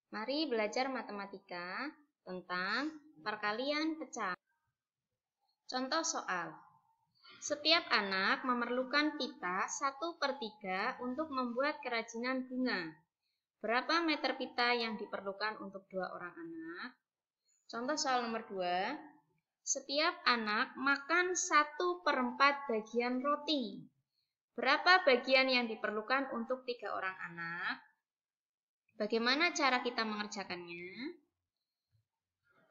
Mari belajar matematika tentang perkalian pecah. Contoh soal. Setiap anak memerlukan pita 1/3 untuk membuat kerajinan bunga. Berapa meter pita yang diperlukan untuk 2 orang anak? Contoh soal nomor 2. Setiap anak makan 1/4 bagian roti. Berapa bagian yang diperlukan untuk 3 orang anak? Bagaimana cara kita mengerjakannya?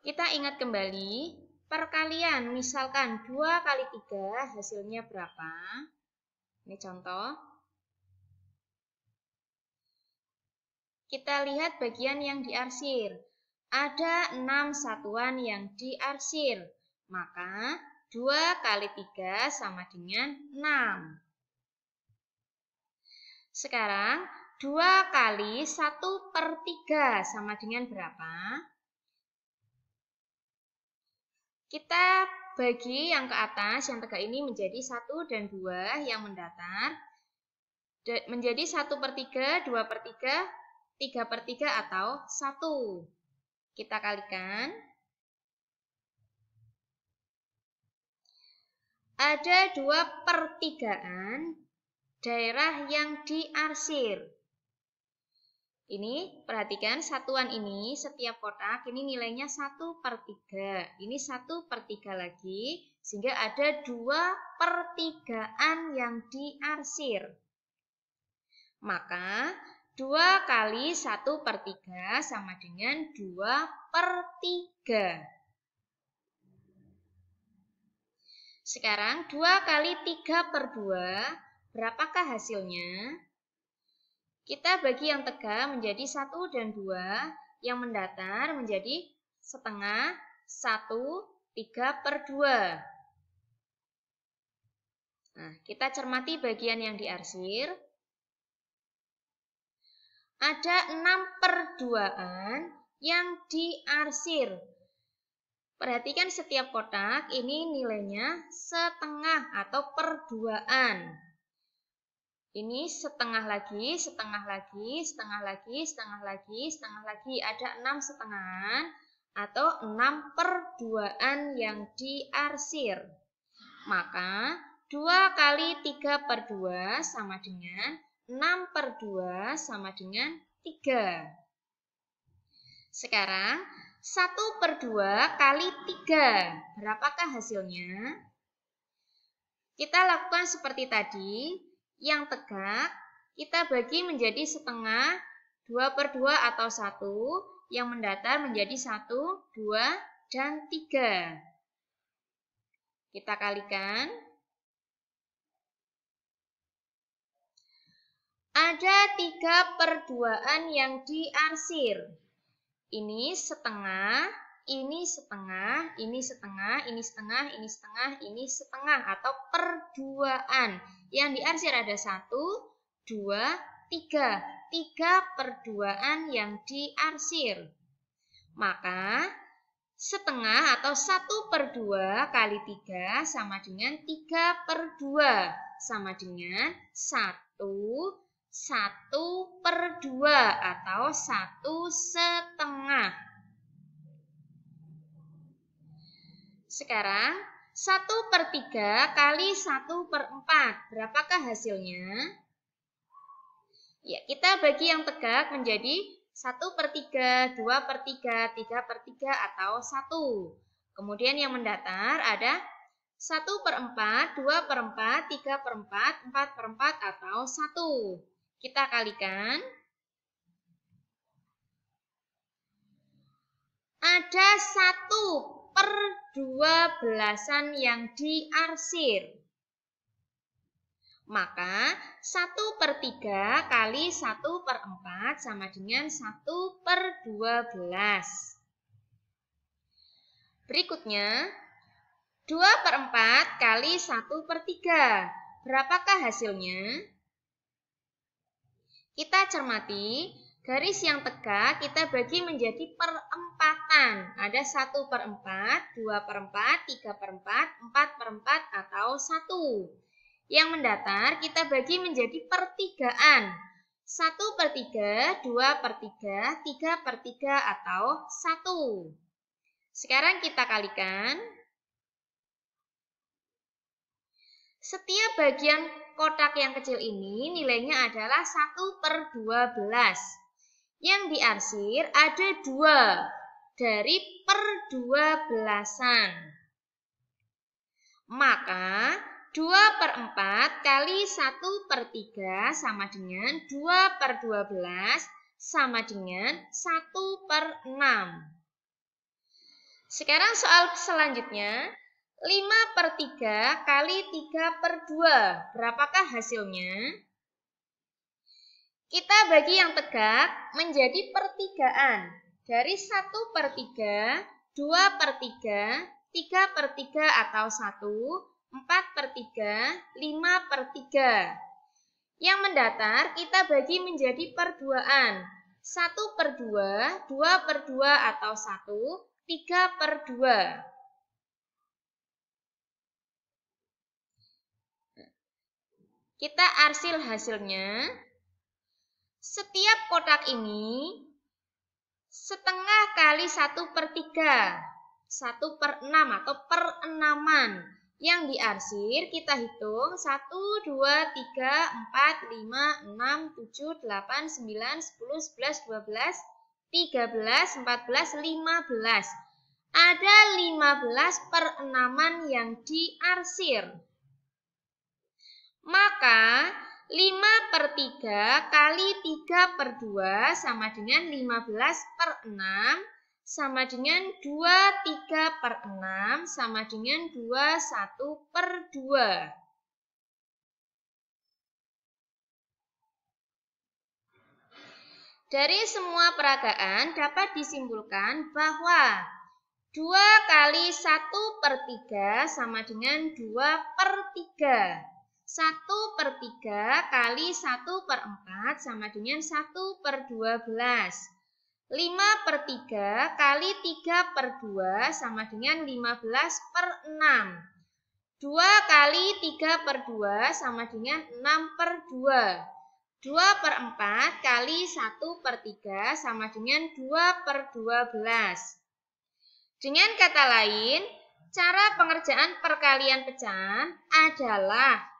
Kita ingat kembali, perkalian misalkan 2 kali 3 hasilnya berapa? Ini contoh. Kita lihat bagian yang diarsir. Ada 6 satuan yang diarsir. Maka 2 kali 3 sama dengan 6. Sekarang 2 kali 1/3 sama dengan berapa? Kita bagi yang ke atas, yang tegak ini menjadi 1 dan 2, yang mendatar menjadi 1/3, 2/3, 3/3 atau 1. Kita kalikan. Ada 2/3 daerah yang diarsir. Ini perhatikan satuan ini, setiap kotak ini nilainya 1/3. Ini 1/3 lagi, sehingga ada 2/3 yang diarsir. Maka 2 kali 1/3 sama dengan 2/3. Sekarang 2 kali 3/2, berapakah hasilnya? Kita bagi yang tegak menjadi 1 dan 2, yang mendatar menjadi setengah, 1, 3/2. Nah, kita cermati bagian yang diarsir. Ada 6/2 yang diarsir. Perhatikan setiap kotak, ini nilainya setengah atau per2an. Ini setengah lagi, setengah lagi, setengah lagi, setengah lagi, setengah lagi. Ada 6 setengahan atau 6/2an yang diarsir. Maka 2 kali 3/2 sama dengan 6/2 sama dengan 3. Sekarang 1/2 kali 3. Berapakah hasilnya? Kita lakukan seperti tadi. Yang tegak kita bagi menjadi setengah, 2/2 atau 1, yang mendatar menjadi 1, 2, dan 3. Kita kalikan. Ada 3/2an yang diarsir. Ini setengah, ini setengah, ini setengah, ini setengah, ini setengah, ini setengah atau per2an. Yang diarsir ada 1, 2, 3. 3/2an yang diarsir. Maka setengah atau 1/2 kali 3 sama dengan 3/2. Sama dengan 1/2 atau 1/2. Sekarang 1/3 kali 1/4. Berapakah hasilnya? Ya, kita bagi yang tegak menjadi 1/3, 2/3, 3/3 atau 1. Kemudian yang mendatar ada 1/4, 2/4, 3/4, 4/4 atau 1. Kita kalikan. Ada 1/12 yang diarsir. Maka 1/3 kali 1/4 sama dengan 1/12. Berikutnya 2/4 kali 1/3. Berapakah hasilnya? Kita cermati, garis yang tegak kita bagi menjadi perempatan. Ada 1/4, 2/4, 3/4, 4/4 atau 1. Yang mendatar kita bagi menjadi pertigaan. 1/3, 2/3, 3/3, atau 1. Sekarang kita kalikan. Setiap bagian kotak yang kecil ini nilainya adalah 1/12. Yang diarsir ada 2 dari per-12-an. Maka 2/4 kali 1/3 sama dengan 2/12 sama dengan 1/6. Sekarang soal selanjutnya, 5/3 kali 3/2. Berapakah hasilnya? Kita bagi yang tegak menjadi pertigaan. Dari 1/3, 2/3, 3/3 atau 1, 4/3, 5/3. Yang mendatar kita bagi menjadi perduaan. 1/2, 2/2 atau 1, 3/2. Kita arsir hasilnya. Setiap kotak ini setengah kali 1/3, 1/6 atau per-6-an. Yang diarsir kita hitung 1, 2, 3, 4, 5, 6, 7, 8, 9, 10, 11, 12, 13, 14, 15. Ada 15 per-6-an yang diarsir. Maka 5/3 kali 3/2 sama dengan 15/6 sama dengan 23/6 sama dengan 21/2. Dari semua peragaan dapat disimpulkan bahwa 2 kali 1/3 sama dengan 2/3. 1/3 kali 1/4 sama dengan 1/12. 5/3 kali 3/2 sama dengan 15/6. 2 kali 3/2 sama dengan 6/2. 2/4 kali 1/3 sama dengan 2/12. Dengan kata lain, cara pengerjaan perkalian pecahan adalah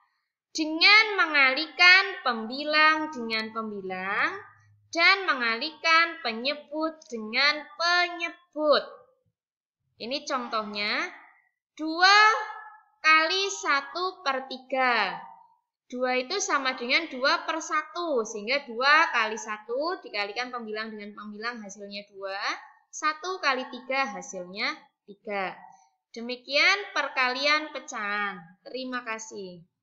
dengan mengalihkan pembilang dengan pembilang dan mengalihkan penyebut dengan penyebut. Ini contohnya 2 kali 1/3. 2 itu sama dengan 2/1, sehingga 2 kali 1 dikalikan pembilang dengan pembilang hasilnya 2. 1 kali 3 hasilnya 3. Demikian perkalian pecahan. Terima kasih.